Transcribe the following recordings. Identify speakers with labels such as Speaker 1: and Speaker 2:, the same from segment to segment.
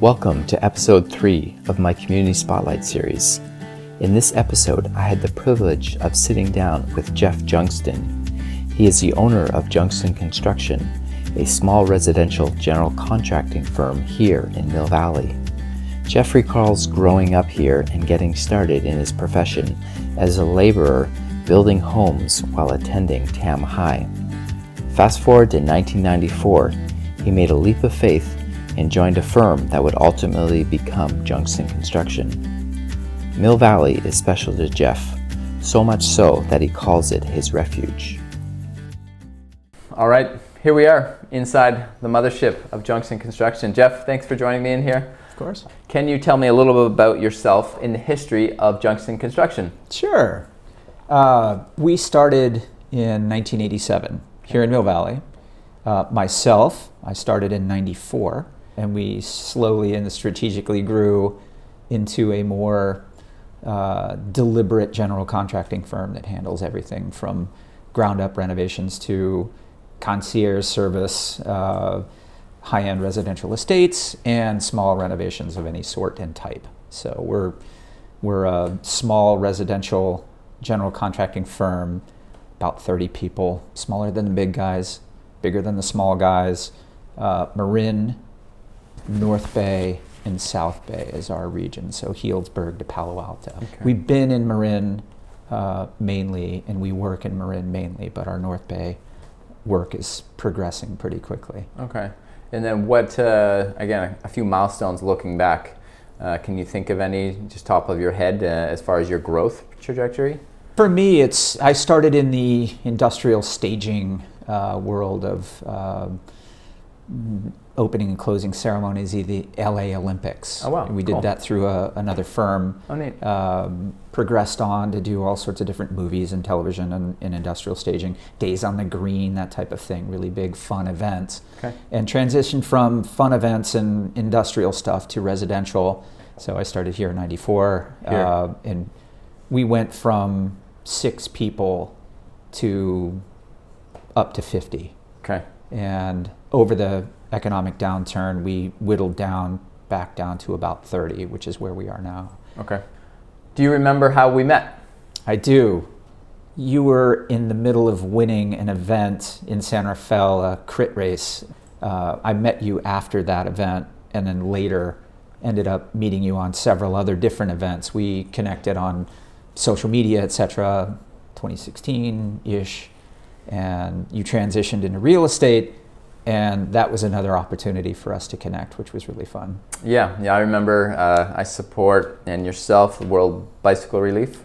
Speaker 1: Welcome to episode 3 of my Community Spotlight series. In this episode, I had the privilege of sitting down with Jeff Jungsten. He is the owner of Jungsten Construction, a small residential general contracting firm here in Mill Valley. Jeff recalls growing up here and getting started in his profession as a laborer building homes while attending Tam High. Fast forward to 1994, he made a leap of faith and joined a firm that would ultimately become Jungsten Construction. Mill Valley is special to Jeff, so much so that he calls it his refuge. All right, here we are inside the mothership of Jungsten Construction. Jeff, thanks for joining me in here.
Speaker 2: Of course.
Speaker 1: Can you tell me a little bit about yourself in the history of Jungsten Construction?
Speaker 2: Sure. We started in 1987 here in Mill Valley. Myself, I started in 94, and we slowly and strategically grew into a more deliberate general contracting firm that handles everything from ground-up renovations to concierge service, high-end residential estates, and small renovations of any sort and type. So we're a small residential general contracting firm, about 30 people, smaller than the big guys, bigger than the small guys. Marin, North Bay, and South Bay is our region, so Healdsburg to Palo Alto. Okay. We've been in Marin mainly, and we work in Marin mainly, but our North Bay work is progressing pretty quickly.
Speaker 1: Okay. And then what, again, a few milestones looking back. Can you think of any just top of your head as far as your growth trajectory?
Speaker 2: For me, I started in the industrial staging world of opening and closing ceremonies of the LA Olympics.
Speaker 1: Oh, wow.
Speaker 2: We did that through another firm.
Speaker 1: Oh, neat.
Speaker 2: Progressed on to do all sorts of different movies and television and industrial staging, Days on the Green, that type of thing, really big fun events.
Speaker 1: Okay.
Speaker 2: And transitioned from fun events and industrial stuff to residential. So I started here in 94, and we went from 6 people to up to 50.
Speaker 1: Okay.
Speaker 2: And over the economic downturn, we whittled back down to about 30, which is where we are now.
Speaker 1: Okay. Do you remember how we met?
Speaker 2: I do. You were in the middle of winning an event in San Rafael, a crit race. I met you after that event, and then later ended up meeting you on several other different events. We connected on social media, etc., 2016-ish, and you transitioned into real estate, and that was another opportunity for us to connect, which was really fun. Yeah,
Speaker 1: I remember. I support, and yourself, the World Bicycle Relief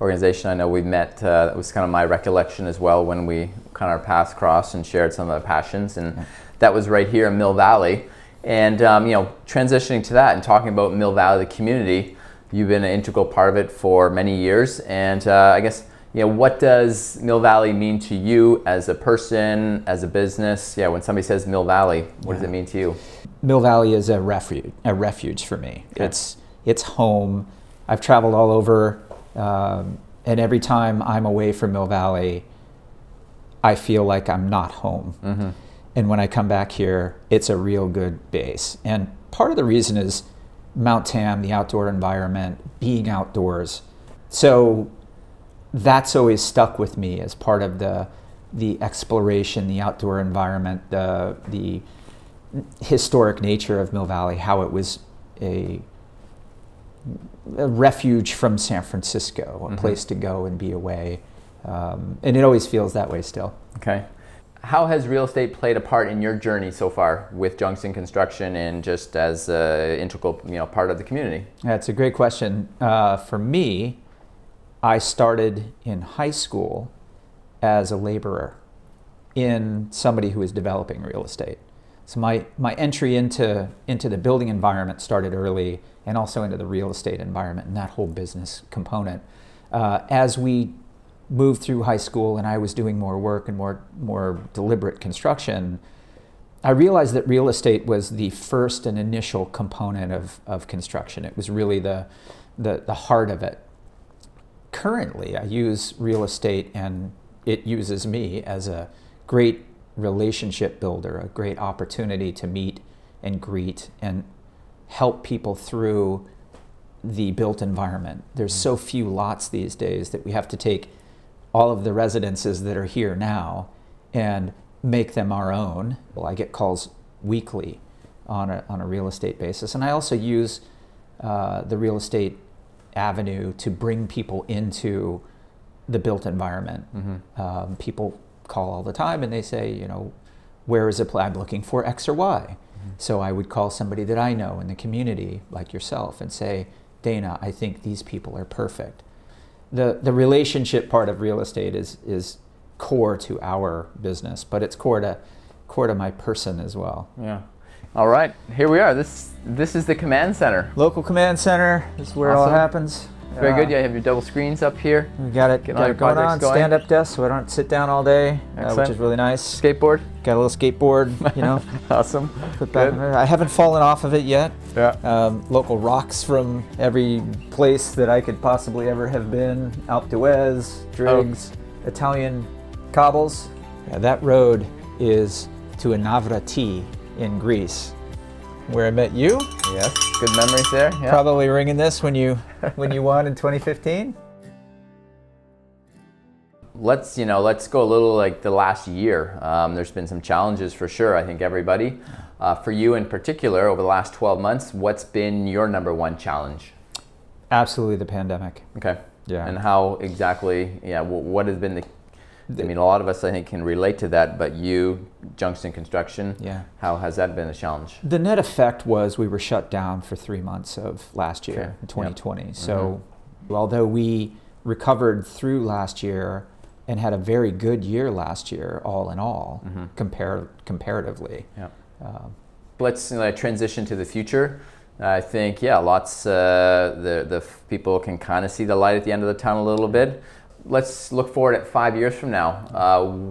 Speaker 1: organization. I know we met, that was kind of my recollection as well when we kind of our paths crossed and shared some of the passions, and that was right here in Mill Valley. And transitioning to that and talking about Mill Valley, the community, you've been an integral part of it for many years, and I guess, what does Mill Valley mean to you as a person, as a business? When somebody says Mill Valley, what does it mean to you?
Speaker 2: Mill Valley is a refuge for me. Okay. It's home. I've traveled all over, and every time I'm away from Mill Valley, I feel like I'm not home. Mm-hmm. And when I come back here, it's a real good base. And part of the reason is Mount Tam, the outdoor environment, being outdoors. So that's always stuck with me as part of the exploration, the outdoor environment, the historic nature of Mill Valley, how it was a refuge from San Francisco, a place to go and be away. And it always feels that way still.
Speaker 1: Okay. How has real estate played a part in your journey so far with Jungsten Construction and just as an integral part of the community?
Speaker 2: That's a great question. For me, I started in high school as a laborer in somebody who was developing real estate. So my entry into the building environment started early, and also into the real estate environment and that whole business component. As we moved through high school and I was doing more work and more deliberate construction, I realized that real estate was the first and initial component of construction. It was really the heart of it. Currently, I use real estate, and it uses me as a great relationship builder, a great opportunity to meet and greet and help people through the built environment. There's so few lots these days that we have to take all of the residences that are here now and make them our own. Well, I get calls weekly on a real estate basis. And I also use the real estate avenue to bring people into the built environment. People call all the time and they say, you know, where is it? I'm looking for X or Y. So I would call somebody that I know in the community, like yourself, and say, Dana, I think these people are perfect. The relationship part of real estate is core to our business, but it's core to my person as well.
Speaker 1: Yeah. All right, here we are. This is the command center.
Speaker 2: Local command center is where it all happens.
Speaker 1: Very good. Yeah, you have your double screens up here.
Speaker 2: We got it going on. Stand-up desk, so I don't sit down all day, which is really nice.
Speaker 1: Skateboard.
Speaker 2: Got a little skateboard, you know.
Speaker 1: Awesome.
Speaker 2: Put back. I haven't fallen off of it yet.
Speaker 1: Yeah.
Speaker 2: Local rocks from every place that I could possibly ever have been. Alpe d'Huez, Driggs, Italian cobbles. Yeah, that road is to Navrati in Greece, where I met you.
Speaker 1: Yes, good memories there. Yeah.
Speaker 2: Probably ringing this when you won in 2015.
Speaker 1: Let's go a little like the last year. There's been some challenges for sure. I think everybody. For you in particular, over the last 12 months, what's been your number one challenge?
Speaker 2: Absolutely the pandemic.
Speaker 1: Okay.
Speaker 2: Yeah.
Speaker 1: And how exactly? Yeah. What has been I mean, a lot of us, I think, can relate to that, but you, Jungsten Construction, how has that been a challenge?
Speaker 2: The net effect was we were shut down for 3 months of last year, in 2020. Yep. So although we recovered through last year and had a very good year last year, all in all, comparatively.
Speaker 1: Yeah. Let's transition to the future. I think, lots, the people can kind of see the light at the end of the tunnel a little bit. Let's look forward at 5 years from now.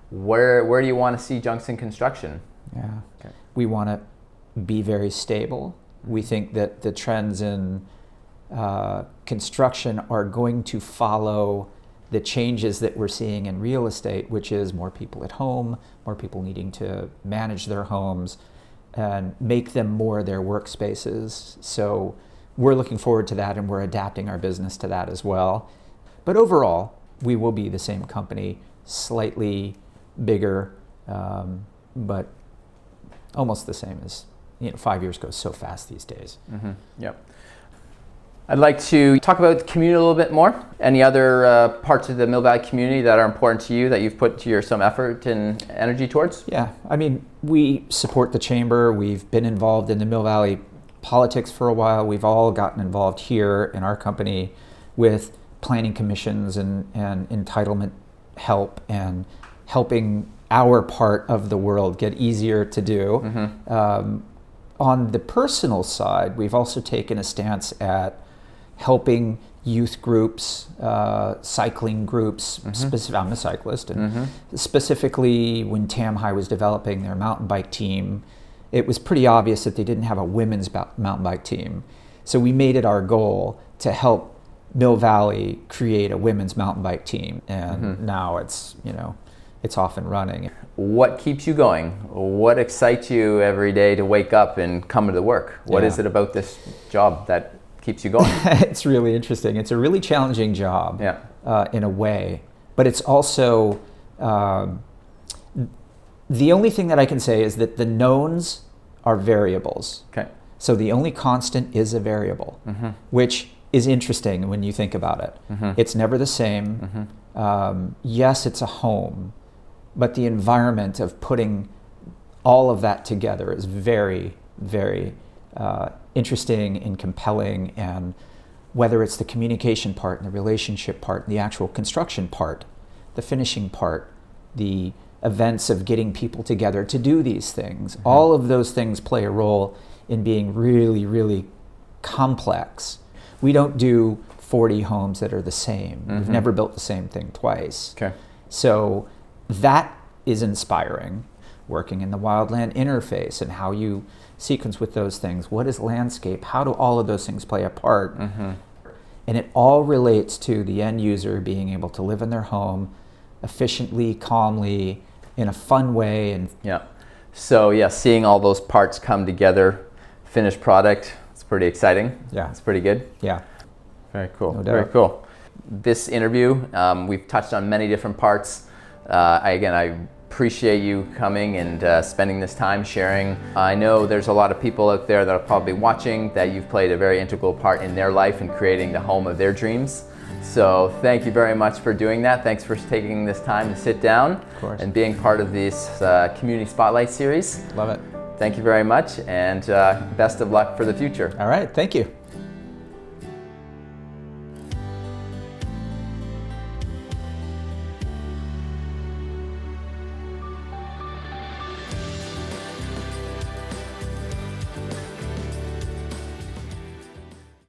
Speaker 1: Where do you want to see Jungsten Construction?
Speaker 2: Yeah, okay. We want to be very stable. We think that the trends in construction are going to follow the changes that we're seeing in real estate, which is more people at home, more people needing to manage their homes and make them more their workspaces. So we're looking forward to that, and we're adapting our business to that as well. But overall, we will be the same company, slightly bigger, but almost the same as, 5 years goes so fast these days.
Speaker 1: Yep. I'd like to talk about the community a little bit more. Any other parts of the Mill Valley community that are important to you that you've put some effort and energy towards?
Speaker 2: Yeah, I mean, we support the chamber. We've been involved in the Mill Valley politics for a while. We've all gotten involved here in our company with planning commissions and entitlement help and helping our part of the world get easier to do. On the personal side, we've also taken a stance at helping youth groups, cycling groups. I'm a cyclist, and specifically when Tam High was developing their mountain bike team, it was pretty obvious that they didn't have a women's mountain bike team. So we made it our goal to help Mill Valley create a women's mountain bike team, and now it's off and running.
Speaker 1: What keeps you going? What excites you every day to wake up and come to work? What is it about this job that keeps you going?
Speaker 2: It's really interesting. It's a really challenging job, in a way, but it's also the only thing that I can say is that the knowns are variables.
Speaker 1: Okay.
Speaker 2: So the only constant is a variable, which is interesting when you think about it. It's never the same. Yes, it's a home, but the environment of putting all of that together is very, very interesting and compelling. And whether it's the communication part and the relationship part and the actual construction part, the finishing part, the events of getting people together to do these things, all of those things play a role in being really, really complex. We don't do 40 homes that are the same. We've never built the same thing twice.
Speaker 1: Okay.
Speaker 2: So that is inspiring, working in the wildland interface and how you sequence with those things. What is landscape? How do all of those things play a part? And it all relates to the end user being able to live in their home efficiently, calmly, in a fun way. And
Speaker 1: so seeing all those parts come together finished product. It's pretty exciting.
Speaker 2: Yeah.
Speaker 1: It's pretty good.
Speaker 2: Yeah.
Speaker 1: Very cool.
Speaker 2: No doubt.
Speaker 1: Very cool. This interview, we've touched on many different parts. I appreciate you coming and spending this time sharing. I know there's a lot of people out there that are probably watching that you've played a very integral part in their life and creating the home of their dreams. So thank you very much for doing that. Thanks for taking this time to sit down and being part of this Community Spotlight series.
Speaker 2: Love it.
Speaker 1: Thank you very much, and best of luck for the future.
Speaker 2: All right. Thank you.